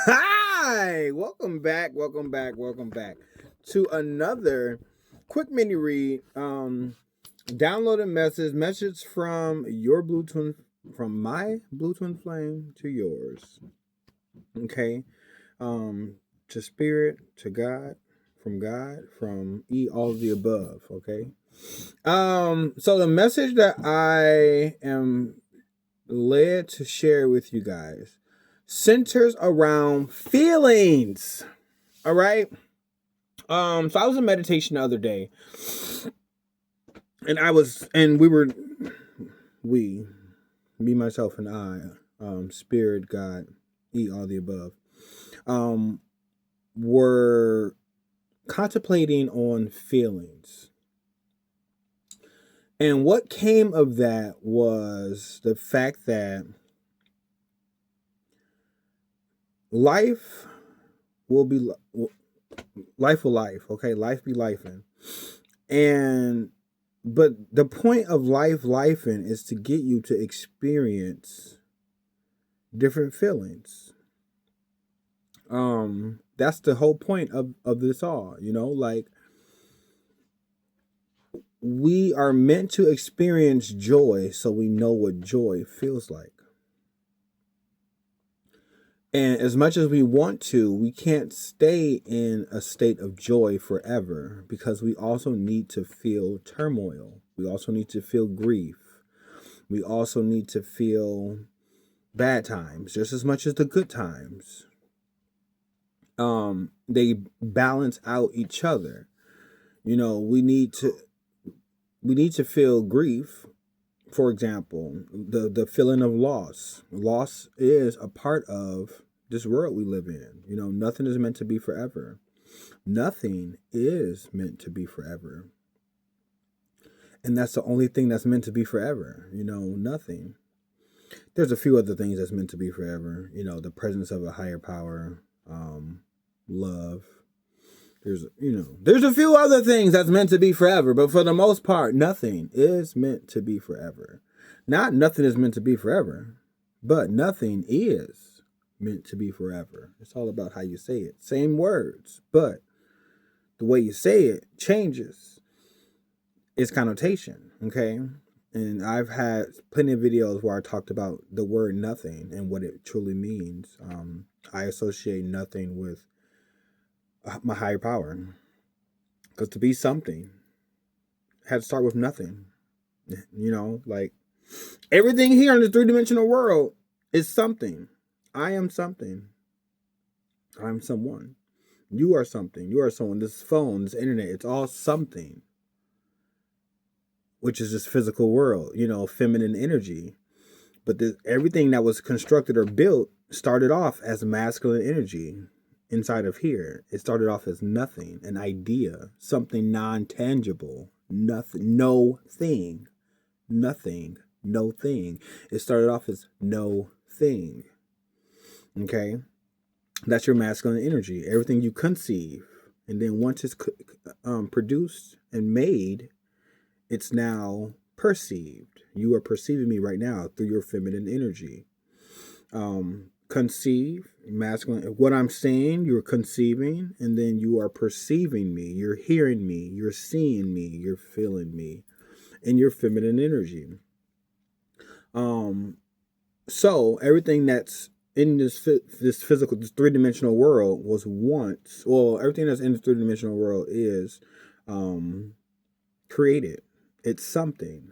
Hi, welcome back to another quick mini read. Download a message from your blue twin, from my blue twin flame to yours. Okay, um, to spirit, to God, from all of the above. Okay, so the message that I am led to share with you guys centers around feelings. All right. So I was in meditation the other day, and we, me, myself, and I, spirit, God, all the above, um, were contemplating on feelings. And what came of that was the fact that life will be life will life. Okay, life be lifing, and but the point of lifing is to get you to experience different feelings. That's the whole point of this all. Like, we are meant to experience joy so we know what joy feels like. And as much as we want to, we can't stay in a state of joy forever, because we also need to feel turmoil. We also need to feel grief. We also need to feel bad times just as much as the good times. They balance out each other. We need to feel grief. For example, the feeling of loss. Loss is a part of this world we live in. Nothing is meant to be forever. Nothing is meant to be forever. And that's the only thing that's meant to be forever. Nothing. There's a few other things that's meant to be forever. The presence of a higher power, love. There's a few other things that's meant to be forever, but for the most part, nothing is meant to be forever. Not nothing is meant to be forever, but nothing is meant to be forever. It's all about how you say it. Same words, but the way you say it changes its connotation, okay? And I've had plenty of videos where I talked about the word nothing and what it truly means. I associate nothing with my higher power, because to be something had to start with nothing. Like, everything here in this three-dimensional world is something. I am something. I'm someone. You are something. You are someone. This phone, this internet, it's all something, which is this physical world, feminine energy. But everything that was constructed or built started off as masculine energy. Inside of here, it started off as nothing, an idea, something non-tangible, nothing, no thing, nothing, no thing. It started off as no thing. Okay? That's your masculine energy. Everything you conceive. And then once it's produced and made, it's now perceived. You are perceiving me right now through your feminine energy. Conceive, masculine. What I'm saying, you're conceiving, and then you are perceiving me. You're hearing me. You're seeing me. You're feeling me in your feminine energy. So everything that's in this physical, this three-dimensional world was once, well, everything that's in the three-dimensional world is created. It's something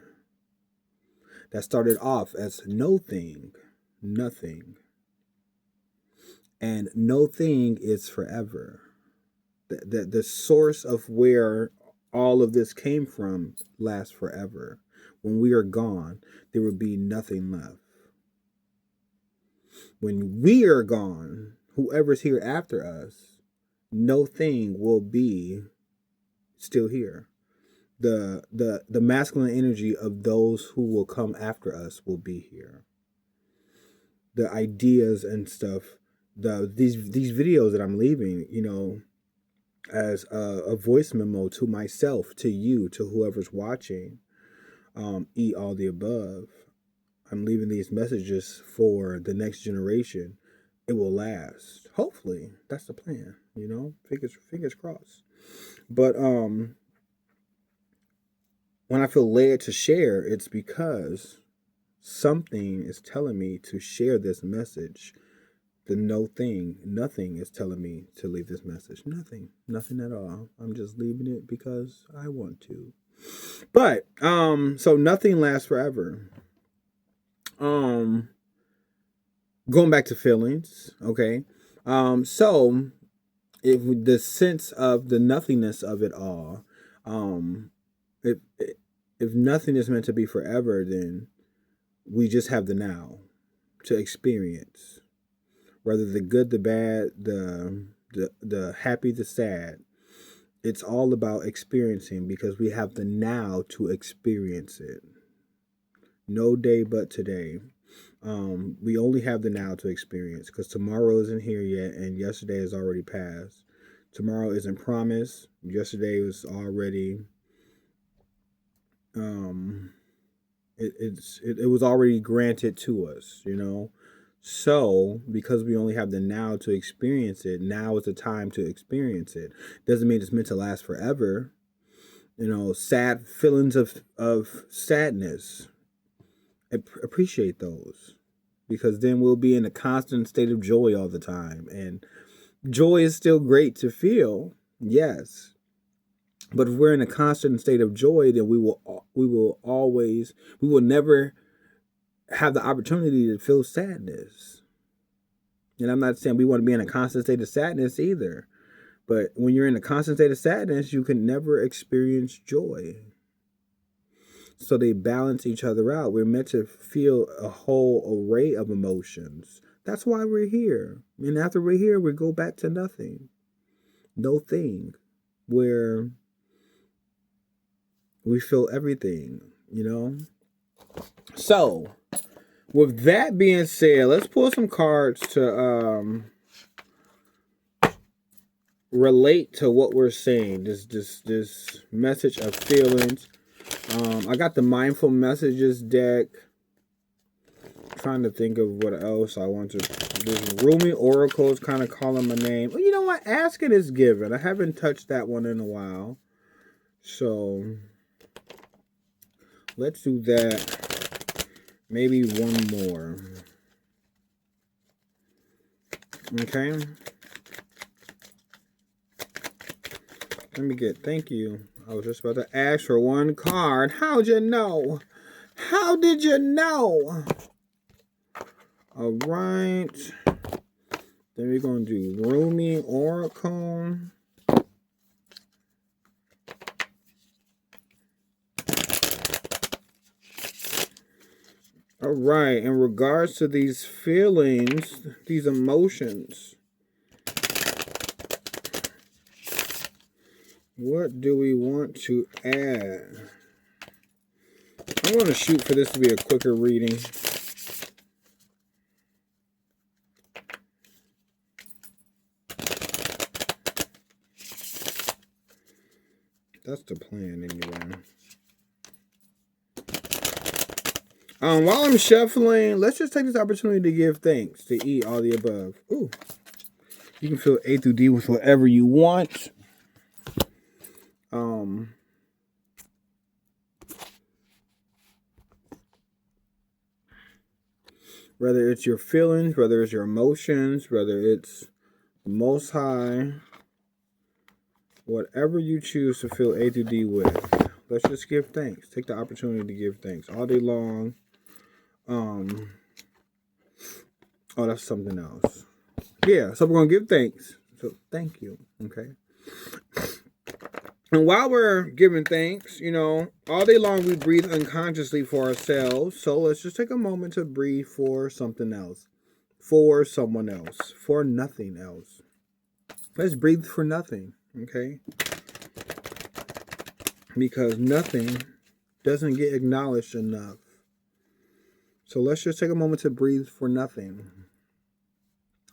that started off as no thing, nothing. And no thing is forever. The source of where all of this came from lasts forever. When we are gone, there will be nothing left. When we are gone, whoever's here after us, no thing will be still here. The masculine energy of those who will come after us will be here. The ideas and stuff, these videos that I'm leaving, as a voice memo to myself, to you, to whoever's watching, all the above. I'm leaving these messages for the next generation, it will last. Hopefully, that's the plan. Fingers crossed. But when I feel led to share, it's because something is telling me to share this message. Nothing is telling me to leave this message. Nothing at all. I'm just leaving it because I want to. But so nothing lasts forever. Going back to feelings, okay. So if the sense of the nothingness of it all, if nothing is meant to be forever, then we just have the now to experience, whether the good, the bad, the happy, the sad. It's all about experiencing, because we have the now to experience it. No day but today. We only have the now to experience, because tomorrow isn't here yet, and yesterday has already passed. Tomorrow isn't promised. Yesterday was already it was already granted to us, So because we only have the now to experience it, now is the time to experience it. Doesn't mean it's meant to last forever. Sad feelings of sadness, appreciate those, because then we'll be in a constant state of joy all the time. And joy is still great to feel, yes. But if we're in a constant state of joy, then we will never have the opportunity to feel sadness. And I'm not saying we want to be in a constant state of sadness either. But when you're in a constant state of sadness, you can never experience joy. So they balance each other out. We're meant to feel a whole array of emotions. That's why we're here. And after we're here, we go back to nothing. No thing. Where we feel everything, So, with that being said, let's pull some cards to relate to what we're saying. This message of feelings. I got the mindful messages deck. Trying to think of what else I want to. This Rumi Oracle is kind of calling my name. Well, you know what? Asking is given. I haven't touched that one in a while. So let's do that. Maybe one more. Okay. Let me get. Thank you. I was just about to ask for one card. How'd you know? How did you know? All right. Then we're going to do Rumi Oracle. All right. In regards to these feelings, these emotions, what do we want to add? I'm going to shoot for this to be a quicker reading. That's the plan anyway. While I'm shuffling, let's just take this opportunity to give thanks, to eat all the above. Ooh. You can fill A through D with whatever you want. Whether it's your feelings, whether it's your emotions, whether it's Most High, whatever you choose to fill A through D with, let's just give thanks. Take the opportunity to give thanks all day long. Oh, that's something else. Yeah, so we're going to give thanks. So thank you, okay? And while we're giving thanks, all day long we breathe unconsciously for ourselves. So let's just take a moment to breathe for something else, for someone else, for nothing else. Let's breathe for nothing, okay? Because nothing doesn't get acknowledged enough. So let's just take a moment to breathe for nothing.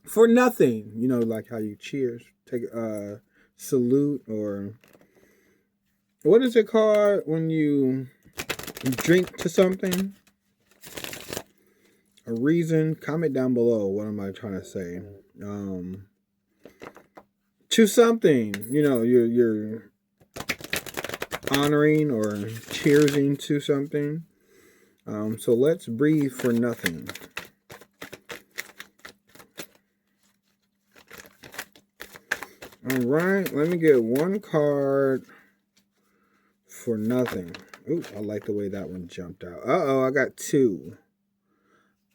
For nothing. Like how you cheers, take a salute, or what is it called when you drink to something? a reason. Comment down below. What am I trying to say? Choose something. You're honoring or cheersing to something. So let's breathe for nothing. All right, let me get one card for nothing. Ooh, I like the way that one jumped out. Uh-oh, I got two.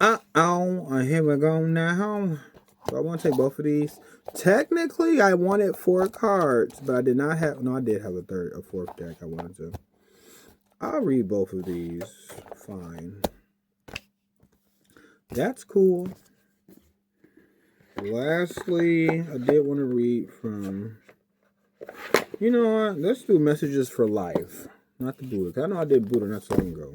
Uh-oh, here we go now. So I want to take both of these. Technically, I wanted 4 cards, but I did not have... No, I did have a fourth deck I wanted to. I'll read both of these. Fine. That's cool. Lastly, I did want to read from... You know what? Let's do Messages for Life. Not the Buddha. I know I did Buddha not so long ago.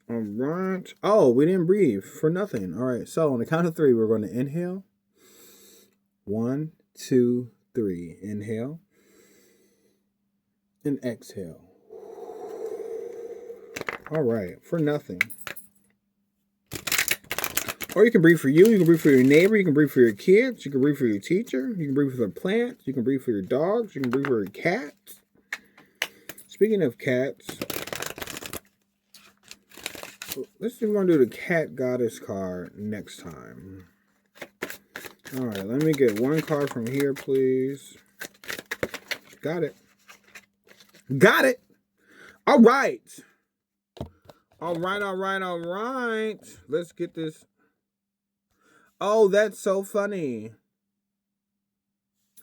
All right. Oh, we didn't breathe for nothing. All right. So on the count of 3, we're going to inhale. 1, 2, 3. Inhale. And exhale. All right. For nothing. Or you can breathe for you. You can breathe for your neighbor. You can breathe for your kids. You can breathe for your teacher. You can breathe for the plants. You can breathe for your dogs. You can breathe for your cats. Speaking of cats, let's see if we're going to do the cat goddess card next time. All right, let me get one card from here, please. Got it. Got it. All right. All right. Let's get this. Oh, that's so funny.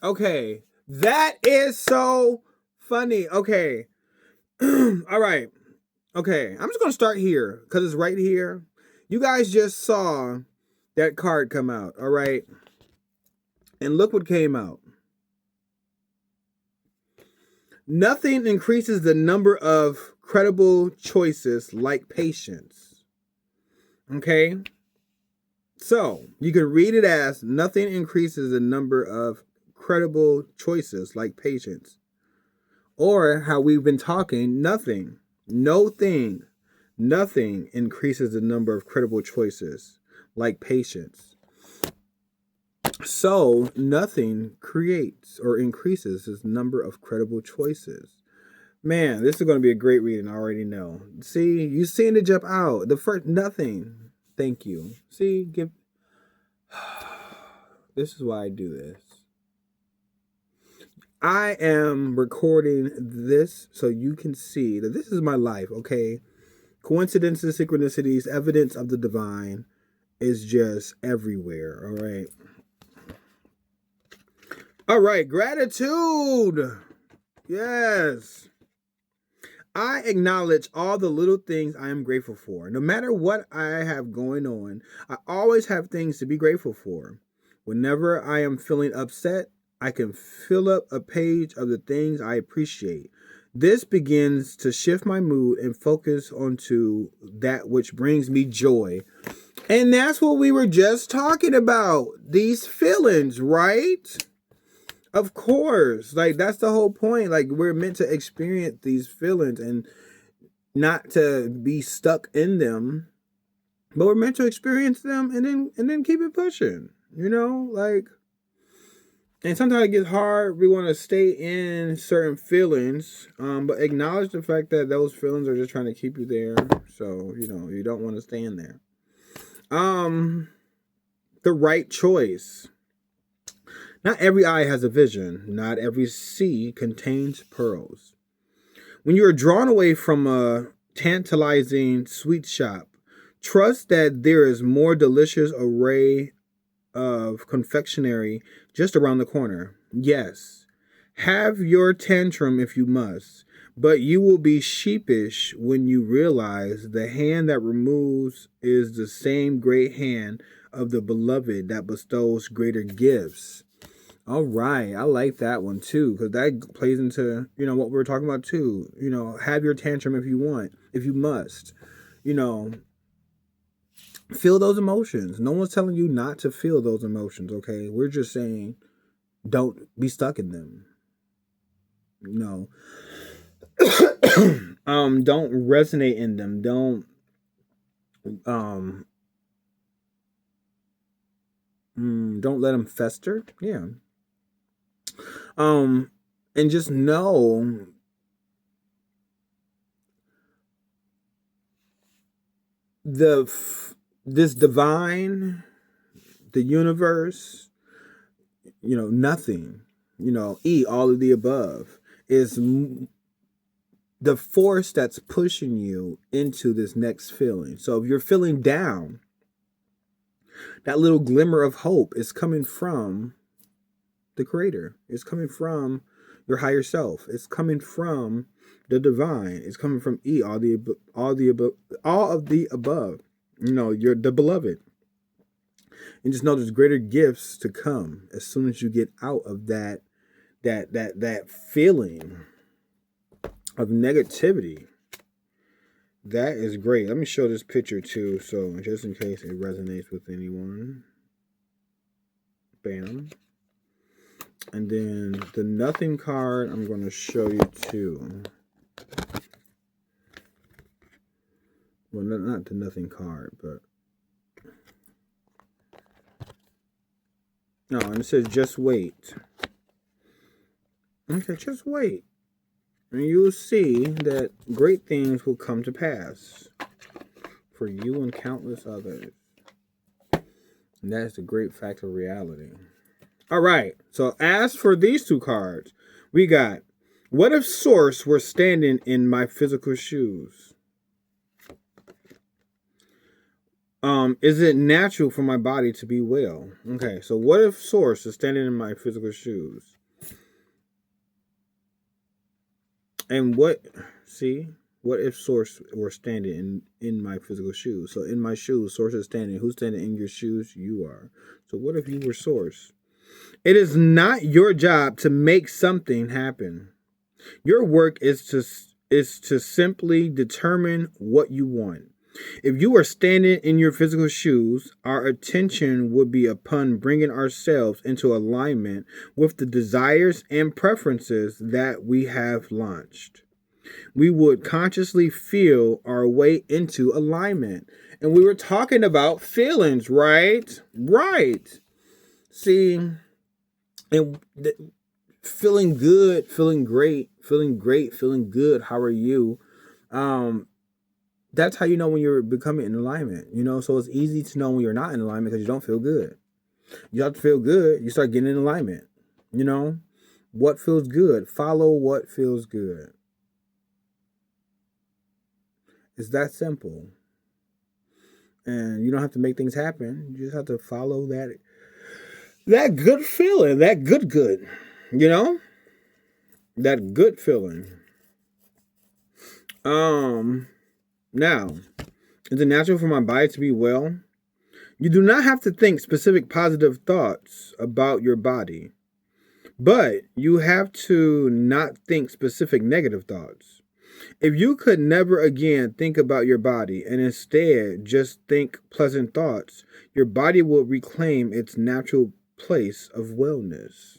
Okay. That is so funny. Okay. All right. Okay. I'm just going to start here because it's right here. You guys just saw that card come out. All right. And look what came out. Nothing increases the number of credible choices like patience. Okay? So, you can read it as nothing increases the number of credible choices like patience. Or how we've been talking, nothing increases the number of credible choices like patience. So, nothing creates or increases this number of credible choices. Man, this is going to be a great reading. I already know. See, you seen it jump out. The first, nothing. Thank you. See, this is why I do this. I am recording this so you can see that this is my life, okay? Coincidences, synchronicities, evidence of the divine is just everywhere, all right? All right, gratitude. Yes. I acknowledge all the little things I am grateful for. No matter what I have going on, I always have things to be grateful for. Whenever I am feeling upset, I can fill up a page of the things I appreciate. This begins to shift my mood and focus onto that which brings me joy. And that's what we were just talking about. These feelings, right? Of course, like that's the whole point. Like we're meant to experience these feelings and not to be stuck in them, but we're meant to experience them and then keep it pushing. Like, and sometimes it gets hard. We want to stay in certain feelings, but acknowledge the fact that those feelings are just trying to keep you there. So you don't want to stay in there. The right choice. Not every eye has a vision. Not every sea contains pearls. When you are drawn away from a tantalizing sweet shop, trust that there is more delicious array of confectionery just around the corner. Yes, have your tantrum if you must, but you will be sheepish when you realize the hand that removes is the same great hand of the beloved that bestows greater gifts. All right, I like that one too, because that plays into what we were talking about too. Have your tantrum if you want, if you must. Feel those emotions. No one's telling you not to feel those emotions, okay? We're just saying don't be stuck in them. No. Don't resonate in them. Um don't let them fester. Yeah. And just know this divine, the universe, nothing, all of the above is the force that's pushing you into this next feeling. So if you're feeling down, that little glimmer of hope is coming from the creator. It's coming from your higher self. It's coming from the divine. It's coming from all of the above. You're the beloved. And just know there's greater gifts to come as soon as you get out of that feeling of negativity. That is great. Let me show this picture too, so just in case it resonates with anyone. Bam. And then the nothing card I'm going to show you too. Well, not the nothing card, but no, and it says just wait. Okay, just wait. And you'll see that great things will come to pass for you and countless others. And that's the great fact of reality. All right. So as for these two cards, we got, what if Source were standing in my physical shoes? Is it natural for my body to be well? Okay. So what if Source is standing in my physical shoes? And what if Source were standing in my physical shoes? So in my shoes, Source is standing. Who's standing in your shoes? You are. So what if you were Source? It is not your job to make something happen. Your work is to simply determine what you want. If you are standing in your physical shoes, our attention would be upon bringing ourselves into alignment with the desires and preferences that we have launched. We would consciously feel our way into alignment. And we were talking about feelings, right? Right. See, and feeling good, feeling great, feeling good. How are you? That's how you know when you're becoming in alignment, so it's easy to know when you're not in alignment because you don't feel good. You have to feel good. You start getting in alignment. What feels good? Follow what feels good. It's that simple. And you don't have to make things happen. You just have to follow that good feeling, that good, that good feeling. Now, is it natural for my body to be well? You do not have to think specific positive thoughts about your body, but you have to not think specific negative thoughts. If you could never again think about your body and instead just think pleasant thoughts, your body will reclaim its natural place of wellness.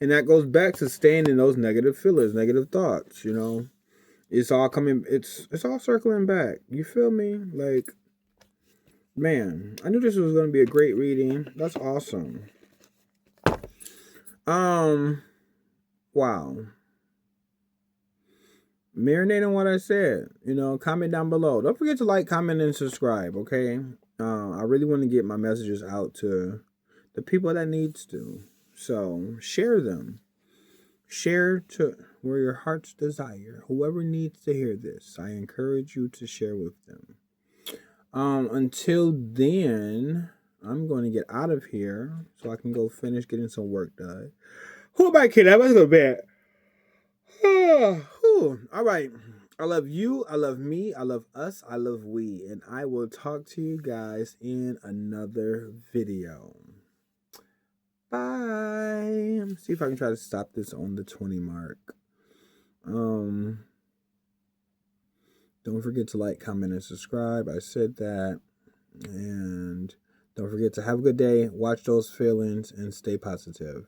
And that goes back to staying in those negative feelings, negative thoughts, It's all coming, it's all circling back. You feel me? Like, man, I knew this was going to be a great reading. That's awesome. Wow. Marinate on what I said. Comment down below. Don't forget to like, comment, and subscribe, okay? I really want to get my messages out to the people that needs to. So, share them. Share to where your heart's desire. Whoever needs to hear this, I encourage you to share with them. Until then, I'm going to get out of here so I can go finish getting some work done. Who am I kidding? I'm going to go to bed. All right. I love you. I love me. I love us. I love we. And I will talk to you guys in another video. Bye. See if I can try to stop this on the 20 mark. Don't forget to like, comment, and subscribe. I said that. And don't forget to have a good day, watch those feelings, and stay positive.